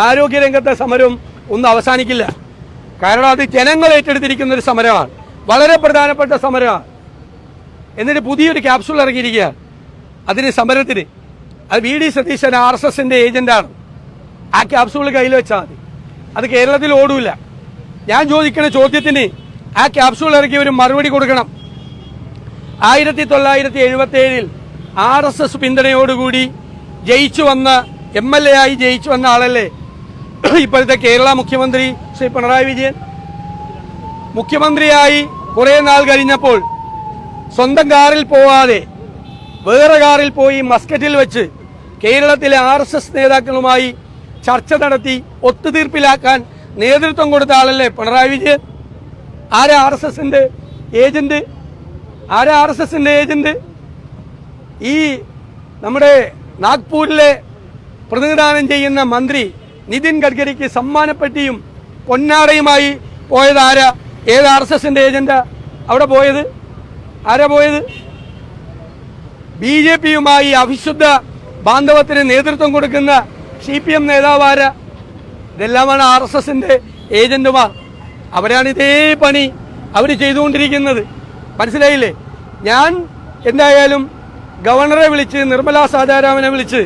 ആരോഗ്യരംഗത്തെ സമരവും ഒന്നും അവസാനിക്കില്ല. കാരണം അത് ജനങ്ങൾ ഏറ്റെടുത്തിരിക്കുന്ന ഒരു സമരമാണ്, വളരെ പ്രധാനപ്പെട്ട സമരമാണ്. എന്നിട്ട് പുതിയൊരു ക്യാപ്സൂൾ ഇറക്കിയിരിക്കുക അതിന് സമരത്തിന്. അത് വി ഡി സതീശൻ RSSന്റെ ഏജന്റാണ്. ആ ക്യാപ്സൂൾ കയ്യിൽ വെച്ചാൽ മതി, അത് കേരളത്തിൽ ഓടൂല. ഞാൻ ചോദിക്കുന്ന ചോദ്യത്തിന് ആ ക്യാപ്സൂൾ ഇറക്കി ഒരു മറുപടി കൊടുക്കണം. 1977 RSS പിന്തുണയോടുകൂടി ജയിച്ചു വന്ന MLA ആയി ജയിച്ചു വന്ന ആളല്ലേ ഇപ്പോഴത്തെ കേരള മുഖ്യമന്ത്രി ശ്രീ പിണറായി വിജയൻ. മുഖ്യമന്ത്രിയായി കുറെ നാൾ കഴിഞ്ഞപ്പോൾ സ്വന്തം കാറിൽ പോവാതെ വേറെ കാറിൽ പോയി മസ്കറ്റിൽ വെച്ച് കേരളത്തിലെ RSS നേതാക്കളുമായി ചർച്ച നടത്തി ഒത്തുതീർപ്പിലാക്കാൻ നേതൃത്വം കൊടുത്ത ആളല്ലേ പിണറായി വിജയൻ. ആരാ RSSന്റെ ഏജന്റ്? ആരാ RSSന്റെ ഏജന്റ്? ഈ നമ്മുടെ നാഗ്പൂരിലെ പ്രതിനിധാനം ചെയ്യുന്ന മന്ത്രി നിതിൻ ഗഡ്കരിക്ക് സമ്മാനപ്പെട്ടിയും പൊന്നാടയുമായി പോയത് ആരാ? ഏത് RSSന്റെ ഏജന്റാ അവിടെ പോയത്? ആരാ പോയത്? BJPയുമായി അവിശുദ്ധ ബാന്ധവത്തിന് നേതൃത്വം കൊടുക്കുന്ന CPM നേതാവ് ആരാ? ഇതെല്ലാമാണ് RSSന്റെ ഏജന്റുമാർ. അവരാണ് ഇതേ പണി അവർ ചെയ്തുകൊണ്ടിരിക്കുന്നത്. മനസ്സിലായില്ലേ? ഞാൻ എന്തായാലും ഗവർണറെ വിളിച്ച് നിർമ്മലാ സീതാരാമനെ വിളിച്ച്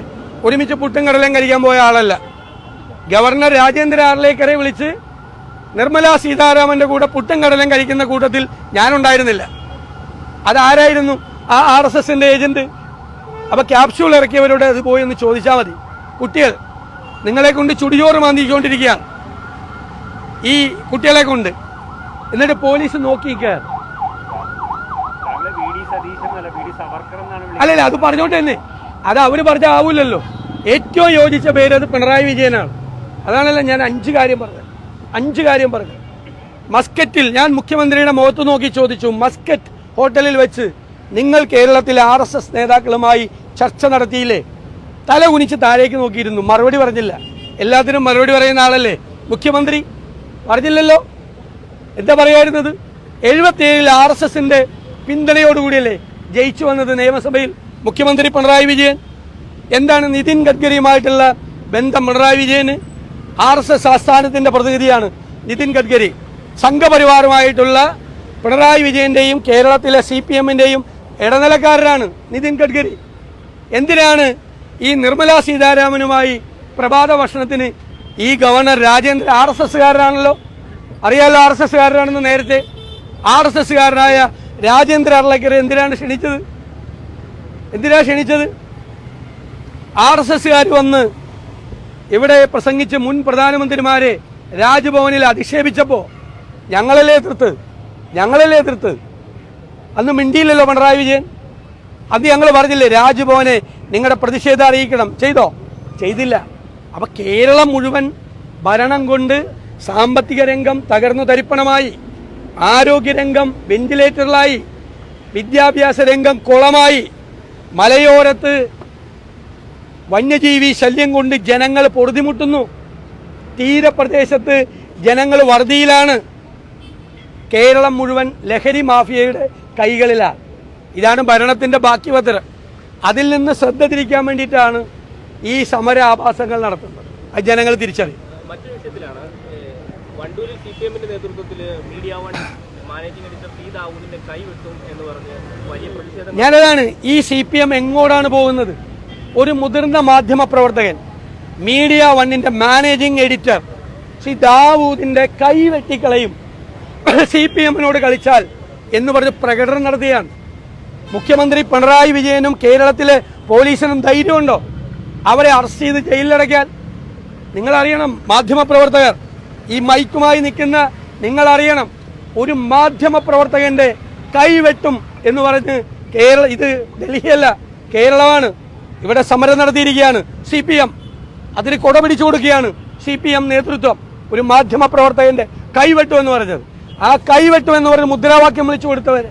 ഒരുമിച്ച് പുട്ടും കടലയും കഴിക്കാൻ പോയ ആളല്ല. ഗവർണർ രാജേന്ദ്ര ആർലേക്കറെ വിളിച്ച് നിർമ്മലാ സീതാരാമന്റെ കൂടെ പുട്ടും കടലയും കഴിക്കുന്ന കൂട്ടത്തിൽ ഞാനുണ്ടായിരുന്നില്ല. അതാരായിരുന്നു? ആ RSSന്റെ ഏജന്റ്. അപ്പൊ ക്യാപ്സ്യൂൾ ഇറക്കിയവരോട് അത് പോയി ഒന്ന് ചോദിച്ചാൽ മതി. കുട്ടികൾ നിങ്ങളെ കൊണ്ട് ചുടിചോറ് മാന്തിക്കൊണ്ടിരിക്കുകയാണ് ഈ കുട്ടികളെ കൊണ്ട്. എന്നിട്ട് പോലീസ് നോക്കിയിരിക്കുക. അല്ലല്ല, അത് പറഞ്ഞോട്ടെ തന്നെ. അത് അവര് പറഞ്ഞ ആവൂലല്ലോ. ഏറ്റവും യോജിച്ച പേര് അത് പിണറായി വിജയനാണ്. അതാണല്ലോ ഞാൻ 5 കാര്യം പറഞ്ഞത്. മസ്കറ്റിൽ ഞാൻ മുഖ്യമന്ത്രിയുടെ മുഖത്ത് നോക്കി ചോദിച്ചു, മസ്കറ്റ് ഹോട്ടലിൽ വെച്ച് നിങ്ങൾ കേരളത്തിലെ RSS നേതാക്കളുമായി ചർച്ച നടത്തിയില്ലേ? തല കുനിച്ച് താഴേക്ക് നോക്കിയിരുന്നു, മറുപടി പറഞ്ഞില്ല. എല്ലാത്തിനും മറുപടി പറയുന്ന ആളല്ലേ മുഖ്യമന്ത്രി? പറഞ്ഞില്ലല്ലോ. എന്താ പറയായിരുന്നത്? 77 RSSന്റെ പിന്തുണയോടുകൂടിയല്ലേ ജയിച്ചു വന്നത് നിയമസഭയിൽ മുഖ്യമന്ത്രി പിണറായി വിജയൻ. എന്താണ് നിതിൻ ഗഡ്കരിയുമായിട്ടുള്ള ബന്ധം പിണറായി വിജയന്? RSS ആസ്ഥാനത്തിന്റെ പ്രതിനിധിയാണ് നിതിൻ ഗഡ്കരി. സംഘപരിവാറുമായിട്ടുള്ള പിണറായി വിജയന്റെയും കേരളത്തിലെ CPMന്റെയും ഇടനിലക്കാരനാണ് നിതിൻ ഗഡ്കരി. എന്തിനാണ് ഈ നിർമ്മലാ സീതാരാമനുമായി പ്രഭാത ഭക്ഷണത്തിന് ഈ ഗവർണർ രാജേന്ദ്ര RSSകാരനാണല്ലോ, അറിയാലോ RSSകാരനാണെന്ന് നേരത്തെ. RSSകാരനായ രാജേന്ദ്ര ആർലേക്കറെ എന്തിനാണ് ക്ഷണിച്ചത്? RSSകാർ വന്ന് ഇവിടെ പ്രസംഗിച്ച് മുൻ പ്രധാനമന്ത്രിമാരെ രാജ്ഭവനിൽ അധിക്ഷേപിച്ചപ്പോൾ ഞങ്ങളല്ലേ എതിർത്ത്? അന്ന് മിണ്ടിയില്ലല്ലോ പിണറായി വിജയൻ. അത് ഞങ്ങൾ പറഞ്ഞില്ലേ രാജ്ഭവനെ നിങ്ങളുടെ പ്രതിഷേധം അറിയിക്കണം? ചെയ്തില്ല. അപ്പൊ കേരളം മുഴുവൻ ഭരണം കൊണ്ട് സാമ്പത്തിക രംഗം തകർന്നു തരിപ്പണമായി, ആരോഗ്യരംഗം വെന്റിലേറ്ററിലായി, വിദ്യാഭ്യാസ രംഗം കുളമായി, മലയോരത്ത് വന്യജീവി ശല്യം കൊണ്ട് ജനങ്ങൾ പൊറുതിമുട്ടുന്നു, തീരപ്രദേശത്ത് ജനങ്ങൾ വറുതിയിലാണ്, കേരളം മുഴുവൻ ലഹരി മാഫിയയുടെ കൈകളിലാണ്. ഇതാണ് ഭരണത്തിന്റെ ബാക്കി പത്രം. അതിൽ നിന്ന് ശ്രദ്ധ തിരിക്കാൻ വേണ്ടിയിട്ടാണ് ഈ സമര ആഭാസങ്ങൾ നടത്തുന്നത്. അത് ജനങ്ങൾ തിരിച്ചറിയും. മറ്റൊരു വിഷയത്തിലാണ് വണ്ടൂരിൽ CPMന്റെ നേതൃത്വത്തിൽ media one managing editor P ദാവൂദിന്റെ കൈവെട്ടും എന്ന് പറഞ്ഞ് വലിയ പ്രതിഷേധം. ഞാനതാണ് ഈ CPM എങ്ങോട്ടാണ് പോകുന്നത്? ഒരു മുതിർന്ന മാധ്യമ പ്രവർത്തകൻ മീഡിയ വണ്ണിന്റെ മാനേജിംഗ് എഡിറ്റർ ശ്രീ ദാവൂദിന്റെ കൈ വെട്ടിക്കളയും CPMനോട് കളിച്ചാൽ എന്ന് പറഞ്ഞ് പ്രകടനം നടത്തുകയാണ്. മുഖ്യമന്ത്രി പിണറായി വിജയനും കേരളത്തിലെ പോലീസിനും ധൈര്യമുണ്ടോ അവരെ അറസ്റ്റ് ചെയ്ത് ജയിലിലടയ്ക്കാൻ? നിങ്ങളറിയണം, മാധ്യമപ്രവർത്തകർ, ഈ മൈക്കുമായി നിൽക്കുന്ന നിങ്ങളറിയണം, ഒരു മാധ്യമപ്രവർത്തകന്റെ കൈവെട്ടും എന്ന് പറഞ്ഞ് ഇത് ഡൽഹിയല്ല, കേരളമാണ്. ഇവിടെ സമരം നടത്തിയിരിക്കുകയാണ് CPM. അതിന് കൊട പിടിച്ചു കൊടുക്കുകയാണ് CPM നേതൃത്വം. ഒരു മാധ്യമപ്രവർത്തകന്റെ കൈവെട്ടും എന്ന് പറഞ്ഞത്. ആ കൈവെട്ടും എന്ന് പറഞ്ഞ് മുദ്രാവാക്യം വിളിച്ചു കൊടുത്തവരെ,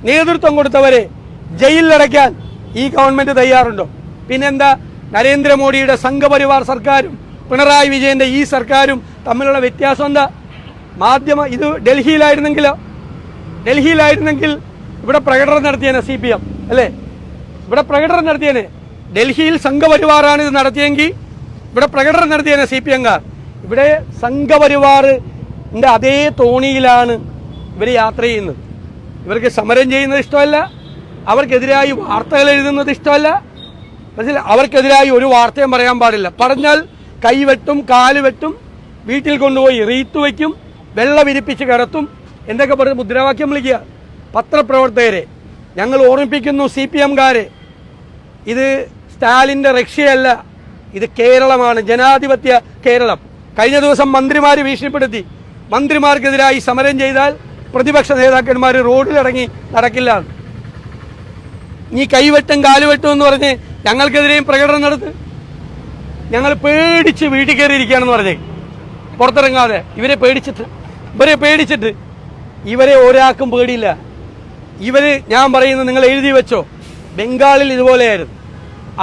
നേതൃത്വം കൊടുത്തവരെ ജയിലിലടയ്ക്കാൻ ഈ ഗവൺമെന്റ് തയ്യാറുണ്ടോ? പിന്നെന്താ നരേന്ദ്രമോദിയുടെ സംഘപരിവാർ സർക്കാരും പിണറായി വിജയന്റെ ഈ സർക്കാരും തമ്മിലുള്ള വ്യത്യാസം എന്താ? ഇത് ഡൽഹിയിലായിരുന്നെങ്കിൽ ഇവിടെ പ്രകടനം നടത്തിയേനെ CPM അല്ലേ? ഇവിടെ പ്രകടനം നടത്തിയേനെ. ഡൽഹിയിൽ സംഘപരിവാറാണ് ഇത് നടത്തിയെങ്കിൽ ഇവിടെ പ്രകടനം നടത്തിയേനെ CPMകാർ. ഇവിടെ സംഘപരിവാറിന്റെ അതേ തോണിയിലാണ് ഇവർ യാത്ര ചെയ്യുന്നത്. ഇവർക്ക് സമരം ചെയ്യുന്നത് ഇഷ്ടമല്ല, അവർക്കെതിരായി വാർത്തകൾ എഴുതുന്നത് ഇഷ്ടമല്ല. മനസ്സിലായി, അവർക്കെതിരായി ഒരു വാർത്തയും പറയാൻ പാടില്ല. പറഞ്ഞാൽ കൈവെട്ടും, കാലുവെട്ടും, വീട്ടിൽ കൊണ്ടുപോയി റീത്ത് വയ്ക്കും, വെള്ളം വിരിപ്പിച്ച് കിടത്തും, എന്തൊക്കെ പറഞ്ഞ് മുദ്രാവാക്യം വിളിക്കുക. പത്രപ്രവർത്തകരെ ഞങ്ങൾ ഓർമ്മിപ്പിക്കുന്നു, CPM-കാരെ, ഇത് സ്റ്റാലിൻ്റെ റഷ്യയല്ല, ഇത് കേരളമാണ്, ജനാധിപത്യ കേരളം. കഴിഞ്ഞ ദിവസം മന്ത്രിമാർ ഭീഷണിപ്പെടുത്തി, മന്ത്രിമാർക്കെതിരായി സമരം ചെയ്താൽ പ്രതിപക്ഷ നേതാക്കന്മാർ റോഡിലിറങ്ങി നടക്കില്ല. നീ കൈവെട്ടും കാലുവെട്ടും എന്ന് പറഞ്ഞ് ഞങ്ങൾക്കെതിരെയും പ്രകടനം നടത്ത്. ഞങ്ങൾ പേടിച്ച് വീട്ടിൽ കയറിയിരിക്കുകയാണെന്ന് പറഞ്ഞേ, പുറത്തിറങ്ങാതെ. ഇവരെ പേടിച്ചിട്ട് ഇവരെ ഒരാൾക്കും പേടിയില്ല. ഞാൻ പറയുന്നത് നിങ്ങൾ എഴുതി വെച്ചോ, ബംഗാളിൽ ഇതുപോലെയായിരുന്നു.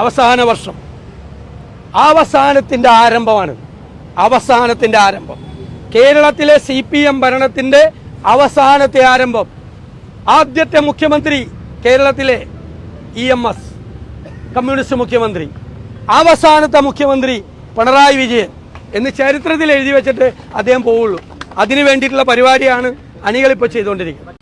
അവസാന വർഷം, അവസാനത്തിന്റെ ആരംഭമാണ്, അവസാനത്തിന്റെ ആരംഭം. കേരളത്തിലെ CPM ഭരണത്തിന്റെ അവസാനത്തെ ആരംഭം. ആദ്യത്തെ മുഖ്യമന്ത്രി കേരളത്തിലെ EMS, കമ്മ്യൂണിസ്റ്റ് മുഖ്യമന്ത്രി. അവസാനത്തെ മുഖ്യമന്ത്രി പിണറായി വിജയൻ എന്ന് ചരിത്രത്തിൽ എഴുതി വെച്ചിട്ട് അദ്ദേഹം പോവുള്ളൂ. അതിനു വേണ്ടിയിട്ടുള്ള പരിപാടിയാണ് അണികളിപ്പോൾ ചെയ്തുകൊണ്ടിരിക്കുന്നത്.